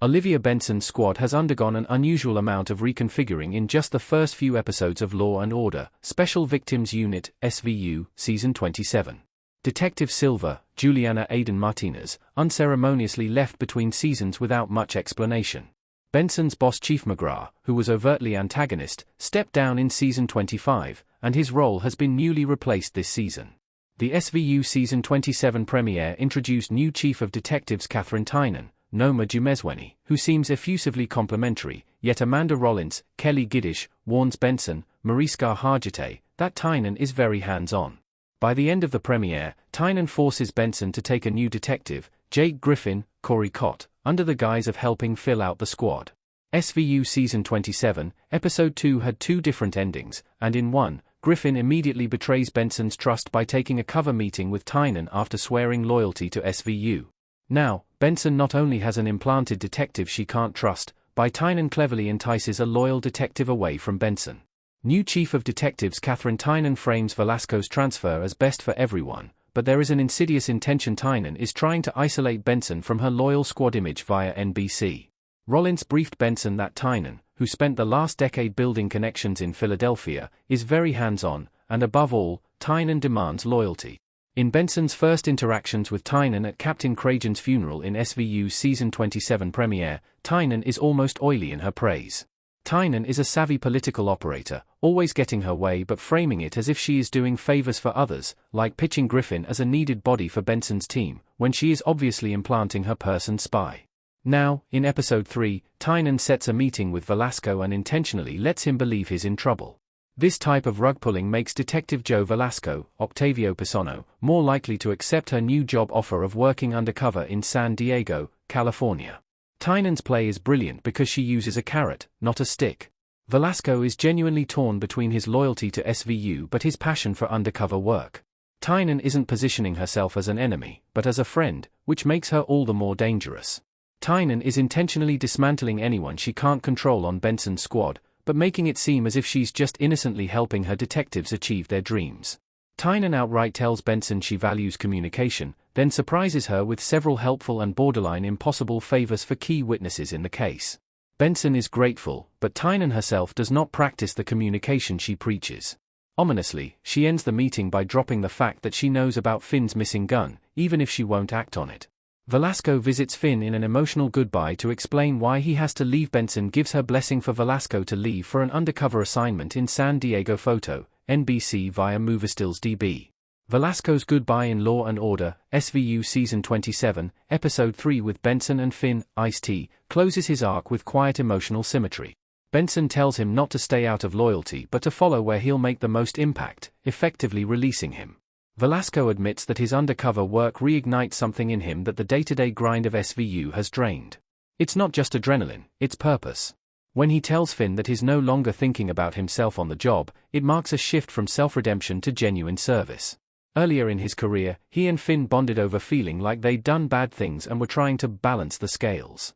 Olivia Benson's squad has undergone an unusual amount of reconfiguring in just the first few episodes of Law & Order, Special Victims Unit, SVU, Season 27. Detective Silva, Juliana Aiden Martinez, unceremoniously left between seasons without much explanation. Benson's boss Chief McGrath, who was overtly antagonist, stepped down in Season 25, and his role has been newly replaced this season. The SVU Season 27 premiere introduced new Chief of Detectives Catherine Tynan, Noma Dumezweni, who seems effusively complimentary, yet Amanda Rollins, Kelly Giddish, warns Benson, Mariska Hargitay, that Tynan is very hands-on. By the end of the premiere, Tynan forces Benson to take a new detective, Jake Griffin, Corey Cott, under the guise of helping fill out the squad. SVU Season 27, Episode 2 had two different endings, and in one, Griffin immediately betrays Benson's trust by taking a cover meeting with Tynan after swearing loyalty to SVU. Now, Benson not only has an implanted detective she can't trust, but Tynan cleverly entices a loyal detective away from Benson. New Chief of Detectives Catherine Tynan frames Velasco's transfer as best for everyone, but there is an insidious intention. Tynan is trying to isolate Benson from her loyal squad image via NBC. Rollins briefed Benson that Tynan, who spent the last decade building connections in Philadelphia, is very hands-on, and above all, Tynan demands loyalty. In Benson's first interactions with Tynan at Captain Cragen's funeral in SVU's Season 27 premiere, Tynan is almost oily in her praise. Tynan is a savvy political operator, always getting her way but framing it as if she is doing favors for others, like pitching Griffin as a needed body for Benson's team, when she is obviously implanting her person spy. Now, in Episode 3, Tynan sets a meeting with Velasco and intentionally lets him believe he's in trouble. This type of rug-pulling makes Detective Joe Velasco, Octavio Pisano, more likely to accept her new job offer of working undercover in San Diego, California. Tynan's play is brilliant because she uses a carrot, not a stick. Velasco is genuinely torn between his loyalty to SVU but his passion for undercover work. Tynan isn't positioning herself as an enemy, but as a friend, which makes her all the more dangerous. Tynan is intentionally dismantling anyone she can't control on Benson's squad, but making it seem as if she's just innocently helping her detectives achieve their dreams. Tynan outright tells Benson she values communication, then surprises her with several helpful and borderline impossible favors for key witnesses in the case. Benson is grateful, but Tynan herself does not practice the communication she preaches. Ominously, she ends the meeting by dropping the fact that she knows about Finn's missing gun, even if she won't act on it. Velasco visits Finn in an emotional goodbye to explain why he has to leave. Benson gives her blessing for Velasco to leave for an undercover assignment in San Diego. Photo, NBC via Moviestills DB. Velasco's goodbye in Law & Order, SVU Season 27, Episode 3 with Benson and Finn, Ice-T, closes his arc with quiet emotional symmetry. Benson tells him not to stay out of loyalty but to follow where he'll make the most impact, effectively releasing him. Velasco admits that his undercover work reignites something in him that the day-to-day grind of SVU has drained. It's not just adrenaline, it's purpose. When he tells Finn that he's no longer thinking about himself on the job, it marks a shift from self-redemption to genuine service. Earlier in his career, he and Finn bonded over feeling like they'd done bad things and were trying to balance the scales.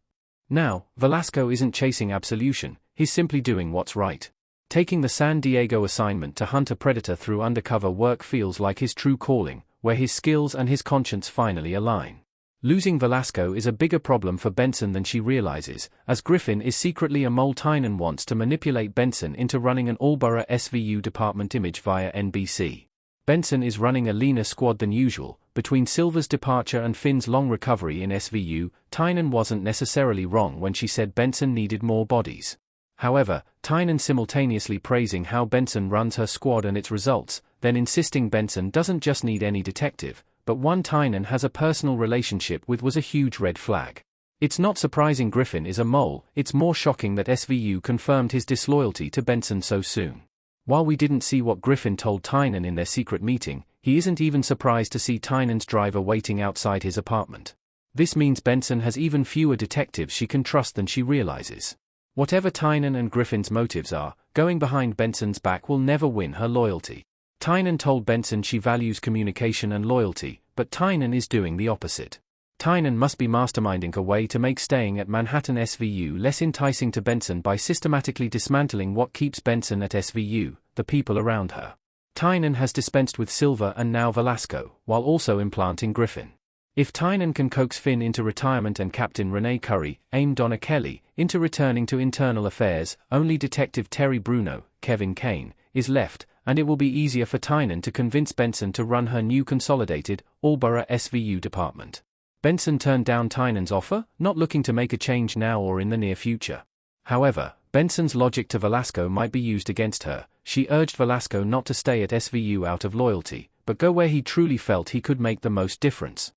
Now, Velasco isn't chasing absolution, he's simply doing what's right. Taking the San Diego assignment to hunt a predator through undercover work feels like his true calling, where his skills and his conscience finally align. Losing Velasco is a bigger problem for Benson than she realizes, as Griffin is secretly a mole. Tynan wants to manipulate Benson into running an all-borough SVU department image via NBC. Benson is running a leaner squad than usual. Between Silva's departure and Finn's long recovery in SVU, Tynan wasn't necessarily wrong when she said Benson needed more bodies. However, Tynan simultaneously praising how Benson runs her squad and its results, then insisting Benson doesn't just need any detective, but one Tynan has a personal relationship with was a huge red flag. It's not surprising Griffin is a mole, it's more shocking that SVU confirmed his disloyalty to Benson so soon. While we didn't see what Griffin told Tynan in their secret meeting, he isn't even surprised to see Tynan's driver waiting outside his apartment. This means Benson has even fewer detectives she can trust than she realizes. Whatever Tynan and Griffin's motives are, going behind Benson's back will never win her loyalty. Tynan told Benson she values communication and loyalty, but Tynan is doing the opposite. Tynan must be masterminding a way to make staying at Manhattan SVU less enticing to Benson by systematically dismantling what keeps Benson at SVU, the people around her. Tynan has dispensed with Silva and now Velasco, while also implanting Griffin. If Tynan can coax Finn into retirement and Captain Renee Curry, Donna Kelly, into returning to internal affairs, only Detective Terry Bruno, Kevin Kane, is left, and it will be easier for Tynan to convince Benson to run her new consolidated, all-borough SVU department. Benson turned down Tynan's offer, not looking to make a change now or in the near future. However, Benson's logic to Velasco might be used against her. She urged Velasco not to stay at SVU out of loyalty, but go where he truly felt he could make the most difference.